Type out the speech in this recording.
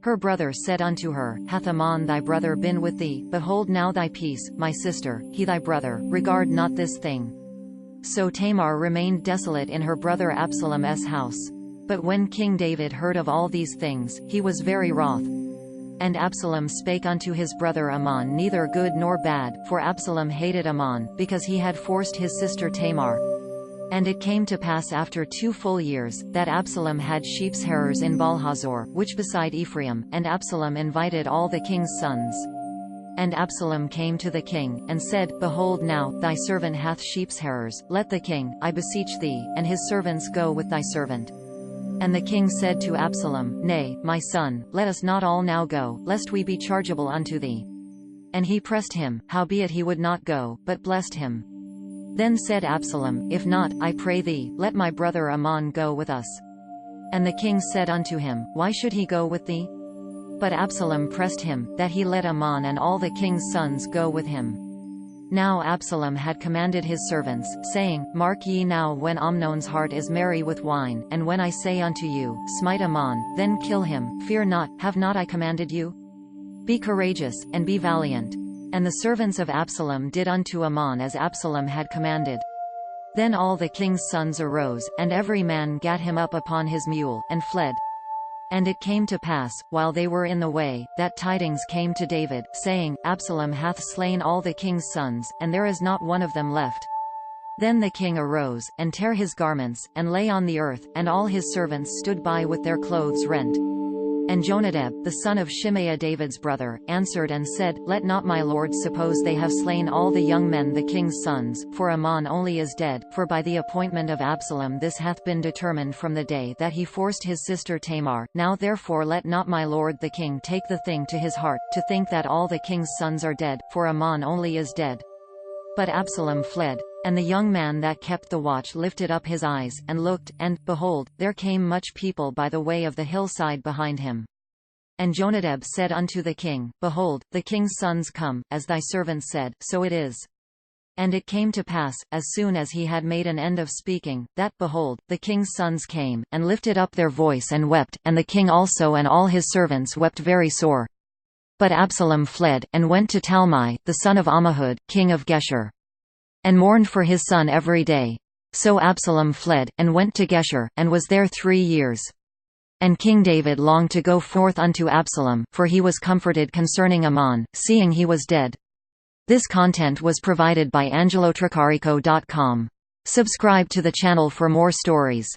Her brother said unto her, Hath Ammon thy brother been with thee? Behold now thy peace, my sister, he thy brother, regard not this thing. So Tamar remained desolate in her brother Absalom's house. But when King David heard of all these things, he was very wroth. And Absalom spake unto his brother Ammon neither good nor bad, for Absalom hated Ammon, because he had forced his sister Tamar. And it came to pass after 2 full years, that Absalom had sheepshearers in Baalhazor, which beside Ephraim, and Absalom invited all the king's sons. And Absalom came to the king, and said, Behold now, thy servant hath sheepshearers, let the king, I beseech thee, and his servants go with thy servant. And the king said to Absalom, Nay, my son, let us not all now go, lest we be chargeable unto thee. And he pressed him, howbeit he would not go, but blessed him. Then said Absalom, If not, I pray thee, let my brother Ammon go with us. And the king said unto him, Why should he go with thee? But Absalom pressed him, that he let Ammon and all the king's sons go with him. Now Absalom had commanded his servants, saying, Mark ye now when Amnon's heart is merry with wine, and when I say unto you, Smite Amnon, then kill him, fear not, have not I commanded you? Be courageous, and be valiant. And the servants of Absalom did unto Ammon as Absalom had commanded. Then all the king's sons arose, and every man gat him up upon his mule, and fled. And it came to pass, while they were in the way, that tidings came to David, saying, Absalom hath slain all the king's sons, and there is not one of them left. Then the king arose, and tare his garments, and lay on the earth, and all his servants stood by with their clothes rent. And Jonadab, the son of Shimeah David's brother, answered and said, Let not my lord suppose they have slain all the young men the king's sons, for Ammon only is dead, for by the appointment of Absalom this hath been determined from the day that he forced his sister Tamar. Now therefore let not my lord the king take the thing to his heart, to think that all the king's sons are dead, for Ammon only is dead. But Absalom fled. And the young man that kept the watch lifted up his eyes, and looked, and, behold, there came much people by the way of the hillside behind him. And Jonadab said unto the king, Behold, the king's sons come, as thy servant said, so it is. And it came to pass, as soon as he had made an end of speaking, that, behold, the king's sons came, and lifted up their voice and wept, and the king also and all his servants wept very sore. But Absalom fled, and went to Talmai, the son of Ammihud, king of Geshur, and mourned for his son every day. So Absalom fled, and went to Geshur, and was there 3 years. And King David longed to go forth unto Absalom, for he was comforted concerning Ammon, seeing he was dead. This content was provided by angelotricarico.com. Subscribe to the channel for more stories.